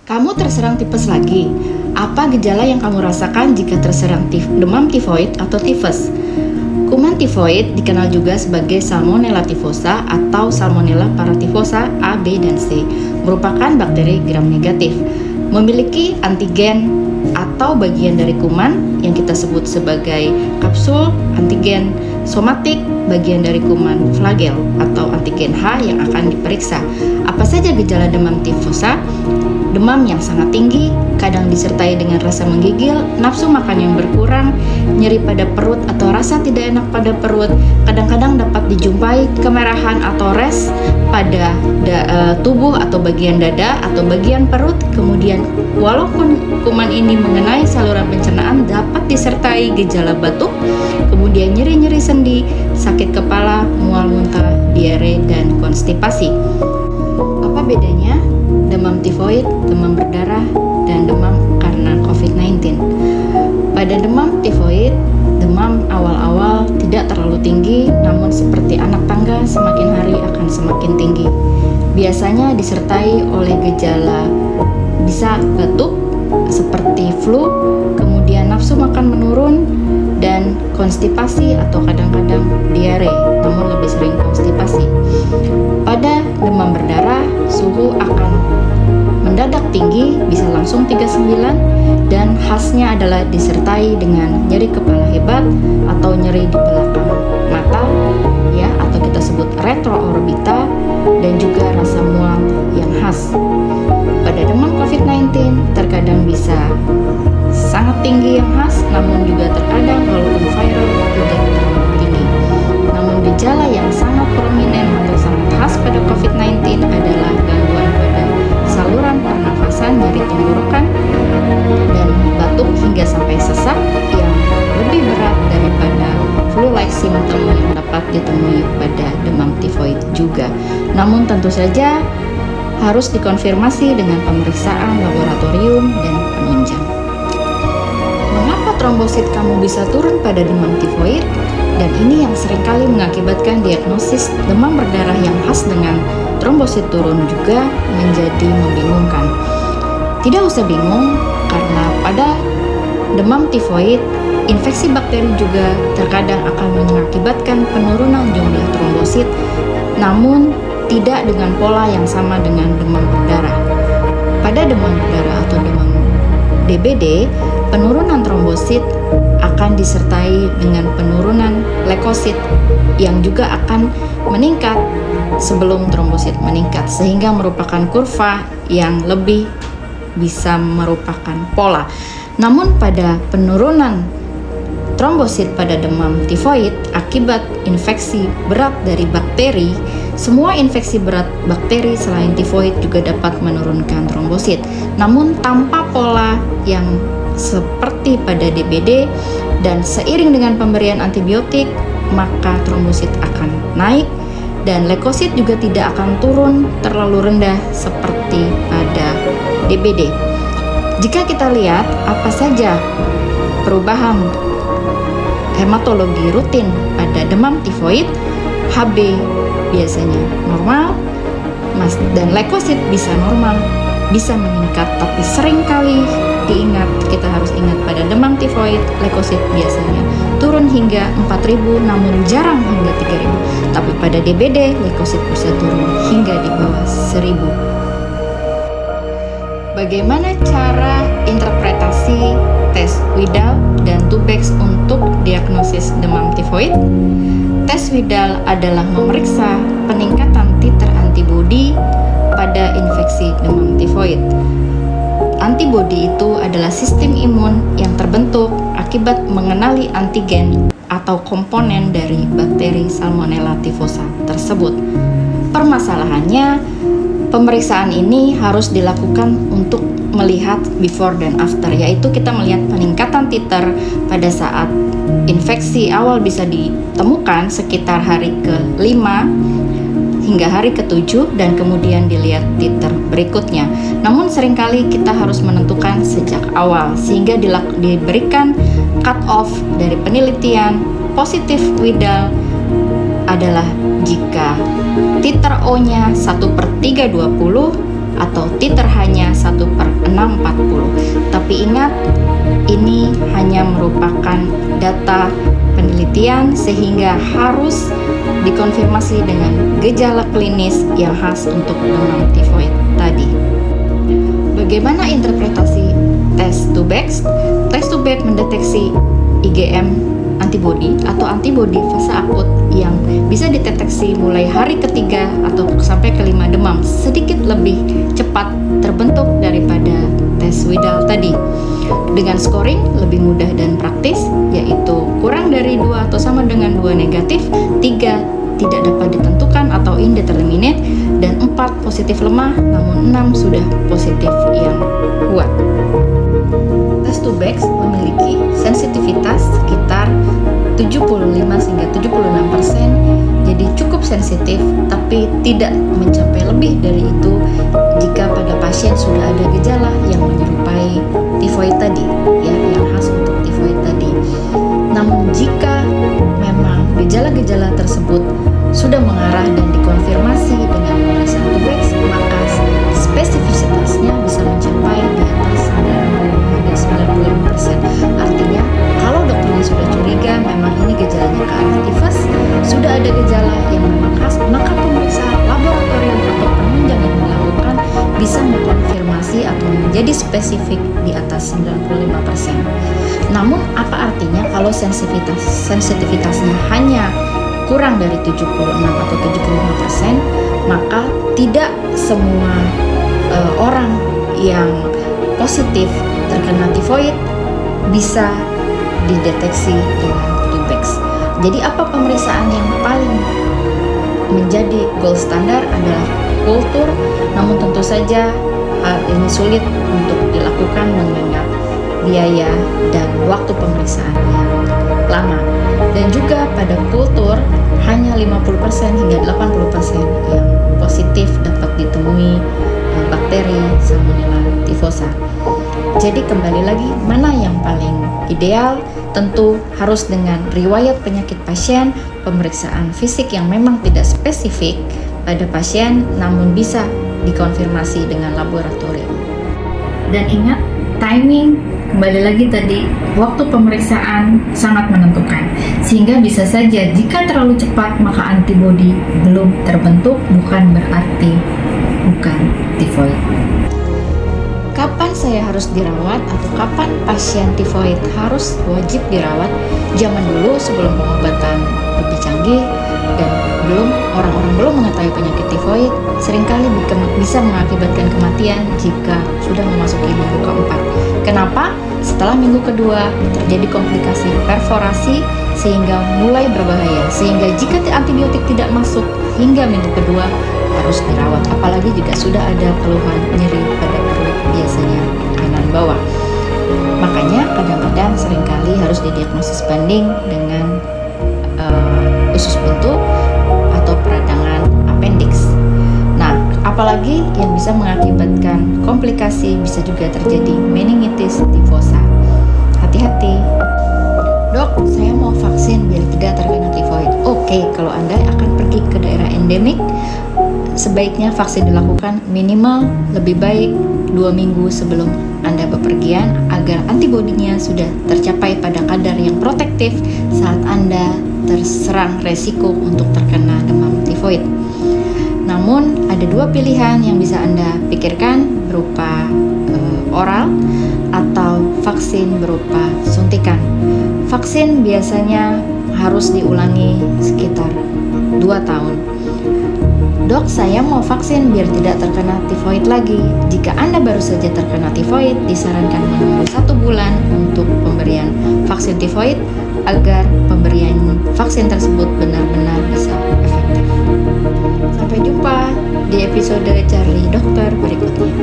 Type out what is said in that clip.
Kamu terserang tipes lagi. Apa gejala yang kamu rasakan jika terserang demam tifoid atau tifus? Kuman tifoid dikenal juga sebagai Salmonella typhosa atau Salmonella paratyphosa A, B, dan C, merupakan bakteri gram negatif. Memiliki antigen atau bagian dari kuman yang kita sebut sebagai kapsul, antigen somatik, bagian dari kuman flagel atau antigen H yang akan diperiksa. Apa saja gejala demam tifosa? Demam yang sangat tinggi, kadang disertai dengan rasa menggigil, nafsu makan yang berkurang, nyeri pada perut atau rasa tidak enak pada perut, kadang-kadang dapat dijumpai kemerahan atau res pada tubuh atau bagian dada atau bagian perut. Kemudian walaupun kuman ini mengenai saluran pencernaan, dapat disertai gejala batuk, kemudian nyeri-nyeri sendi, sakit kepala, mual muntah, diare, dan konstipasi. Apa bedanya demam tifoid, demam berdarah, dan demam karena COVID-19? Pada demam tifoid, demam awal-awal tidak terlalu tinggi, namun seperti anak tangga semakin hari akan semakin tinggi. Biasanya disertai oleh gejala bisa batuk seperti flu, kemudian nafsu makan menurun, dan konstipasi atau kadang-kadang diare, namun lebih sering konstipasi. Pada demam berdarah, suhu akan mendadak tinggi, bisa langsung 39, dan khasnya adalah disertai dengan nyeri kepala hebat atau nyeri di belakang mata, ya, atau kita sebut retroorbita, dan juga rasa mual yang khas. Pada demam COVID-19 terkadang bisa sangat tinggi yang khas, namun juga terkadang walaupun viral tidak terlalu tinggi. Namun gejala yang sangat prominent atau sangat khas pada COVID-19 adalah gangguan pada saluran pernafasan, nyeri tenggorokan, dan batuk hingga sampai sesak yang lebih berat daripada flu-like symptom yang dapat ditemui pada demam tifoid juga. Namun tentu saja harus dikonfirmasi dengan pemeriksaan laboratorium dan penunjang. Mengapa trombosit kamu bisa turun pada demam tifoid? Dan ini yang seringkali mengakibatkan diagnosis demam berdarah yang khas dengan trombosit turun juga menjadi membingungkan. Tidak usah bingung, karena pada demam tifoid, infeksi bakteri juga terkadang akan mengakibatkan penurunan jumlah trombosit, namun tidak dengan pola yang sama dengan demam berdarah. Pada demam berdarah atau demam DBD, penurunan trombosit akan disertai dengan penurunan leukosit yang juga akan meningkat sebelum trombosit meningkat, sehingga merupakan kurva yang lebih bisa merupakan pola. Namun pada penurunan trombosit pada demam tifoid akibat infeksi berat dari bakteri, semua infeksi berat bakteri selain tifoid juga dapat menurunkan trombosit, namun tanpa pola yang seperti pada DBD, dan seiring dengan pemberian antibiotik maka trombosit akan naik dan leukosit juga tidak akan turun terlalu rendah seperti pada DBD. Jika kita lihat apa saja perubahan hematologi rutin pada demam tifoid, HB biasanya normal, dan leukosit bisa normal, bisa meningkat, tapi seringkali kita harus ingat pada demam tifoid, leukosit biasanya turun hingga 4.000, namun jarang hingga 3.000. Tapi pada DBD, leukosit bisa turun hingga di bawah 1.000. Bagaimana cara interpretasi tes Widal dan Tubex untuk diagnosis demam tifoid? Tes Widal adalah memeriksa peningkatan titer antibodi pada infeksi demam tifoid. Antibodi itu adalah sistem imun yang terbentuk akibat mengenali antigen atau komponen dari bakteri Salmonella typhosa tersebut. Permasalahannya, pemeriksaan ini harus dilakukan untuk melihat before dan after, yaitu kita melihat peningkatan titer pada saat infeksi awal bisa ditemukan sekitar hari ke-5 hingga hari ke-7, dan kemudian dilihat titer berikutnya. Namun seringkali kita harus menentukan sejak awal, sehingga diberikan cut off dari penelitian. Positif Widal adalah jika titer O-nya 1/320 atau titer hanya 1/640. Tapi ingat, ini hanya merupakan data penelitian sehingga harus dikonfirmasi dengan gejala klinis yang khas untuk demam tifoid tadi. Bagaimana interpretasi tes Tubex? Tes Tubex mendeteksi IgM antibody atau antibody fase akut yang bisa dideteksi mulai hari ketiga atau sampai kelima demam, sedikit lebih cepat terbentuk daripada tes Widal tadi. Dengan scoring lebih mudah dan praktis, yaitu kurang dari 2 atau sama dengan 2 negatif, 3 tidak dapat ditentukan atau indeterminate, dan 4 positif lemah, namun 6 sudah positif yang kuat. Tes Tubex memiliki sensitivitas sekitar 75-76%, jadi cukup sensitif, tapi tidak mencapai lebih dari itu jika pada pasien sudah ada gejala yang menyerupai tifoid tadi, ya, yang khas untuk tifoid tadi. Namun jika memang gejala-gejala tersebut sudah mengarah dan dikonfirmasi dengan pemeriksaan Tubex, maka spesifisitasnya bisa mencapai di atas 95%. Artinya, kalau dokternya sudah curiga memang ini gejalanya ke arah tifus, sudah ada gejala yang memang khas, maka pemeriksaan laboratorium atau penunjang yang dilakukan bisa mengkonfirmasi atau menjadi spesifik di atas 95%. Namun, apa artinya kalau sensitivitasnya hanya kurang dari 76 atau 75%, maka tidak semua orang yang positif terkena tifoid bisa dideteksi dengan Tubex. Jadi apa pemeriksaan yang paling menjadi gold standar adalah kultur, namun tentu saja hal ini sulit untuk dilakukan mengingat biaya dan waktu pemeriksaan yang lama. Dan juga pada kultur hanya 50% hingga 80% yang positif dapat ditemui bakteri Salmonella typhosa. Jadi kembali lagi, mana yang paling ideal? Tentu harus dengan riwayat penyakit pasien, pemeriksaan fisik yang memang tidak spesifik pada pasien, namun bisa dikonfirmasi dengan laboratorium. Dan ingat, timing kembali lagi tadi, waktu pemeriksaan sangat menentukan. Sehingga bisa saja jika terlalu cepat maka antibodi belum terbentuk, bukan berarti bukan tifoid. Kapan saya harus dirawat atau kapan pasien tifoid harus wajib dirawat? Zaman dulu sebelum pengobatan lebih canggih dan orang-orang belum mengetahui penyakit tifoid, seringkali bisa mengakibatkan kematian jika sudah memasuki minggu keempat. Kenapa? Setelah minggu kedua terjadi komplikasi perforasi sehingga mulai berbahaya, sehingga jika antibiotik tidak masuk hingga minggu kedua harus dirawat, apalagi jika sudah ada keluhan nyeri pada perut, biasanya kanan bawah. Makanya kadang-kadang seringkali harus didiagnosis banding dengan usus buntu atau peradangan appendix. Nah, apalagi yang bisa mengakibatkan komplikasi, bisa juga terjadi meningitis tifosa. Hati-hati. Dok, saya mau vaksin biar tidak terkena tifoid. Oke, kalau Anda akan pergi ke daerah endemik, sebaiknya vaksin dilakukan minimal lebih baik 2 minggu sebelum Anda bepergian agar antibodinya sudah tercapai pada kadar yang protektif saat Anda terserang resiko untuk terkena demam tifoid. Namun ada 2 pilihan yang bisa Anda pikirkan, berupa oral atau vaksin berupa suntikan. Vaksin biasanya harus diulangi sekitar 2 tahun. Dok, saya mau vaksin biar tidak terkena tifoid lagi. Jika Anda baru saja terkena tifoid, disarankan menunggu 1 bulan untuk pemberian vaksin tifoid agar pemberian vaksin tersebut benar-benar bisa efektif. Sampai jumpa di episode Cari Dokter berikutnya.